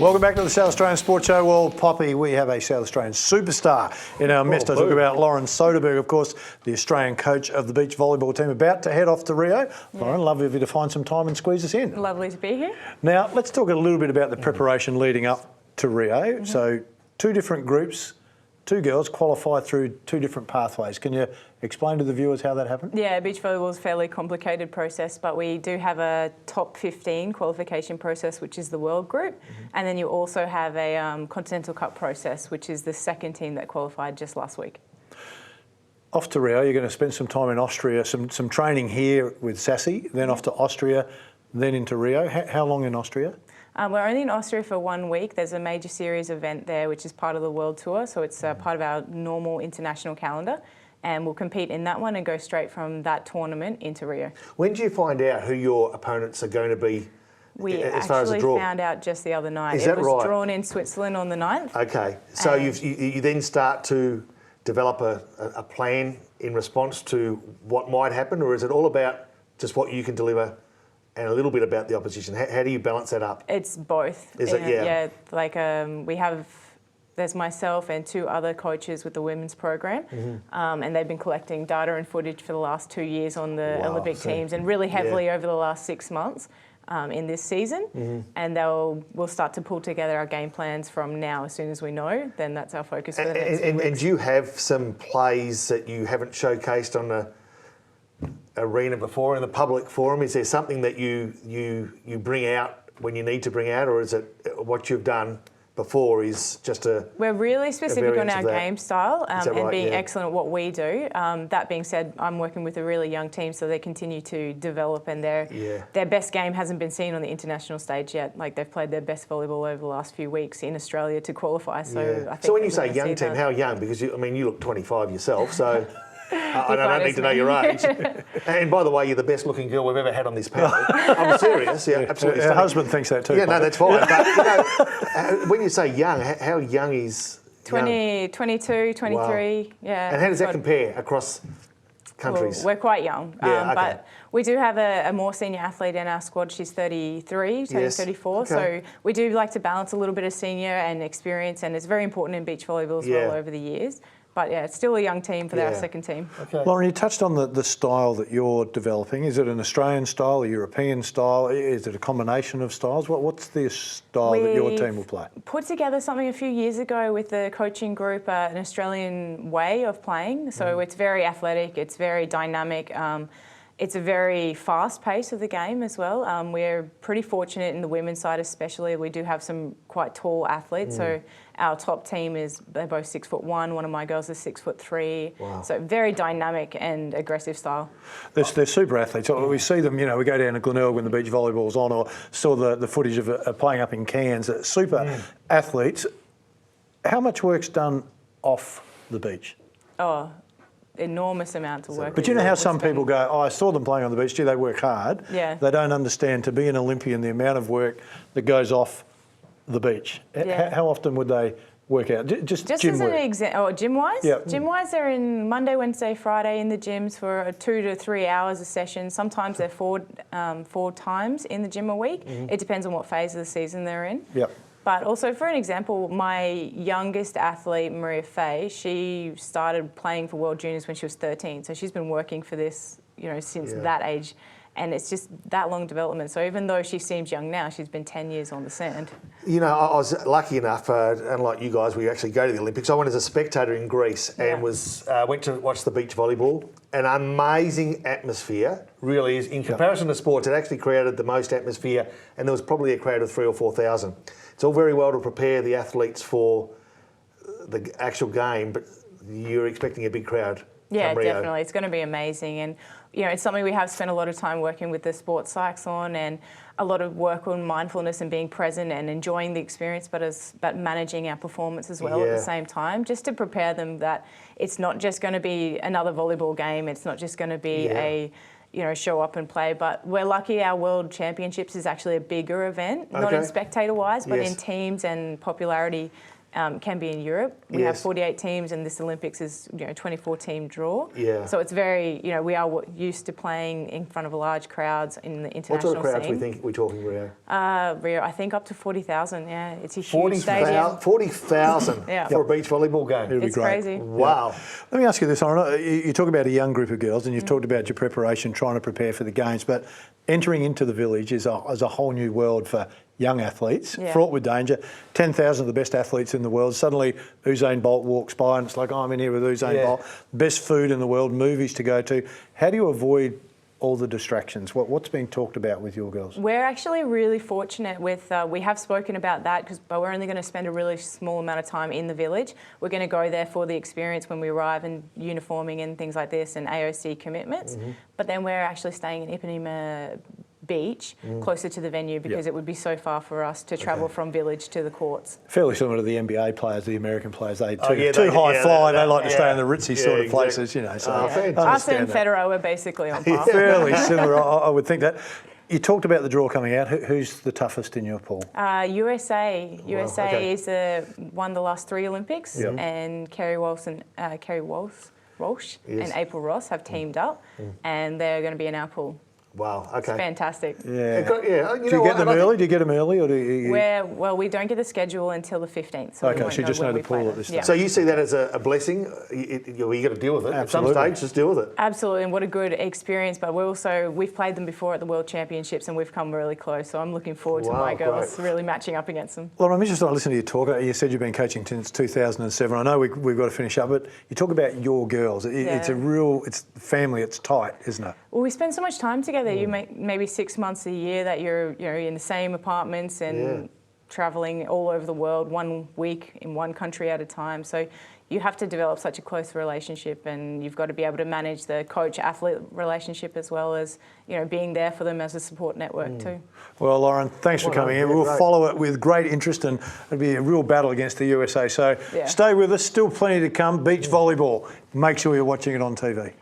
Welcome back to the South Australian Sports Show. Well, Poppy, we have a South Australian superstar in our midst. I talk about Lauren Soderberg, of course, the Australian coach of the beach volleyball team, about to head off to Rio. Lauren, lovely of you to find some time and squeeze us in. Lovely to be here. Now, let's talk a little bit about the preparation leading up to Rio. So, two different groups, two girls qualify through two different pathways. Can you explain to the viewers how that happened? Yeah, beach volleyball is a fairly complicated process, but we do have a top 15 qualification process, which is the world group. And then you also have a Continental Cup process, which is the second team that qualified just last week. Off to Rio, you're going to spend some time in Austria, some training here with Sassy, then off to Austria, then into Rio. How long in Austria? We're only in Austria for 1 week. There's a major series event there, which is part of the World Tour, so it's part of our normal international calendar. And we'll compete in that one and go straight from that tournament into Rio. When do you find out who your opponents are going to be as far as the draw? We actually found out just the other night. Is that right? It was drawn in Switzerland on the 9th. Okay, so you then start to develop a plan in response to what might happen, or is it all about just what you can deliver and a little bit about the opposition? How do you balance that up? It's both. Is it? Yeah. Yeah, like there's myself and 2 other coaches with the women's program, and they've been collecting data and footage for the last 2 years on the Olympic teams, and really heavily over the last 6 months in this season. And we'll start to pull together our game plans from now. As soon as we know, then that's our focus for the next few weeks. And do you have some plays that you haven't showcased on the arena before in the public forum? Is there something that you bring out when you need to bring out, or is it what you've done before is just We're really specific on our game style and being Yeah. excellent at what we do. That being said, I'm working with a really young team, so they continue to develop, and their best game hasn't been seen on the international stage yet. Like, they've played their best volleyball over the last few weeks in Australia to qualify. So I think so when you say young team, how young? Because you look 25 yourself, so I don't need to know your age. And by the way, you're the best looking girl we've ever had on this panel. I'm serious. Yeah, absolutely. Her husband thinks that too. Yeah, no, that's fine. But when you say young, how young is 20, 22, 23, wow. yeah. And how does that compare across countries? Well, we're quite young, okay. but we do have a more senior athlete in our squad. She's 33, turning 34, okay. so we do like to balance a little bit of senior and experience, and it's very important in beach volleyball as well over the years. But yeah, it's still a young team for our second team. Okay. Lauren, you touched on the style that you're developing. Is it an Australian style, a European style? Is it a combination of styles? What's the style that your team will play? Put together something a few years ago with the coaching group, an Australian way of playing. So it's very athletic, it's very dynamic. It's a very fast pace of the game as well. We're pretty fortunate in the women's side especially. We do have some quite tall athletes. So our top team they're both 6'1". One of my girls is 6'3". Wow. So very dynamic and aggressive style. They're super athletes. We see them, we go down to Glenelg when the beach volleyball's on, or saw the footage of playing up in Cairns. Super athletes. How much work's done off the beach? Oh, enormous amounts of work. But you know how some people go, I saw them playing on the beach, they work hard. Yeah. They don't understand, to be an Olympian, the amount of work that goes off the beach. Yeah. How often would they work out? Just gym as work. an example, gym-wise? Yeah. Gym-wise, they're in Monday, Wednesday, Friday in the gyms for 2 to 3 hours a session. Sometimes they're four times in the gym a week. It depends on what phase of the season they're in. Yep. But also, for an example, my youngest athlete, Maria Fay, she started playing for World Juniors when she was 13. So she's been working for this, since that age. And it's just that long development. So even though she seems young now, she's been 10 years on the sand. I was lucky enough, unlike you guys, we actually go to the Olympics. I went as a spectator in Greece and went to watch the beach volleyball. An amazing atmosphere, really is. In comparison to sports, it actually created the most atmosphere, and there was probably a crowd of 3,000 or 4,000. It's all very well to prepare the athletes for the actual game, but you're expecting a big crowd. Yeah, definitely. It's going to be amazing. And, it's something we have spent a lot of time working with the sports psychs on, and a lot of work on mindfulness and being present and enjoying the experience, but managing our performance as well at the same time, just to prepare them that it's not just going to be another volleyball game. It's not just going to be a show up and play. But we're lucky our World Championships is actually a bigger event, not in spectator-wise, but in teams and popularity. can be in Europe. We have 48 teams, and this Olympics is 24-team draw. Yeah. So it's very we are used to playing in front of large crowds in the international What sort of crowds scene. we're talking, Rio? Rio, I think up to 40,000. Yeah, it's a huge stadium. 40,000 Yeah. for a beach volleyball game. It'll be It's great. crazy. Wow. Let me ask you this, Lauren. You talk about a young group of girls, and you've talked about your preparation, trying to prepare for the games, but entering into the village is a whole new world for young athletes, fraught with danger. 10,000 of the best athletes in the world. Suddenly, Usain Bolt walks by, and it's like, oh, I'm in here with Usain Bolt. Best food in the world, movies to go to. How do you avoid all the distractions? What's being talked about with your girls? We're actually really fortunate with, we have spoken about that, but we're only going to spend a really small amount of time in the village. We're going to go there for the experience when we arrive and uniforming and things like this and AOC commitments. But then we're actually staying in Ipanema Beach, closer to the venue, because it would be so far for us to travel from village to the courts. Fairly similar to the NBA players, the American players. They they high fly. They like to stay in the yeah. ritzy Yeah, sort of exactly. places, So Us I and understand that. Federer are basically on par. Fairly similar, I would think that. You talked about the draw coming out. Who's the toughest in your pool? USA. USA okay. is won the last 3 Olympics, and Kerry Walsh and and April Ross have teamed up, and they're going to be in our pool. Wow. Okay. It's fantastic. Yeah. You Do you get them early? Do you get them early, or do you? We don't get the schedule until the 15th. So we Okay, won't so you just know when the we play pool them. at this Yeah. stage. So you see that as a blessing? You got to deal with it. Absolutely. At some stage, just deal with it. Absolutely, and what a good experience. But we've played them before at the World Championships, and we've come really close. So I'm looking forward to my girls really matching up against them. Well, I'm interested in listening to you talk. You said you've been coaching since 2007. I know we've got to finish up, but you talk about your girls. It's it's family. It's tight, isn't it? Well, we spend so much time together. You make maybe 6 months a year that you're in the same apartments and traveling all over the world, 1 week in one country at a time. So you have to develop such a close relationship, and you've got to be able to manage the coach-athlete relationship as well as being there for them as a support network too. Well, Lauren, thanks for coming in. We'll follow it with great interest, and it'll be a real battle against the USA. So stay with us. Still plenty to come. Beach volleyball. Make sure you're watching it on TV.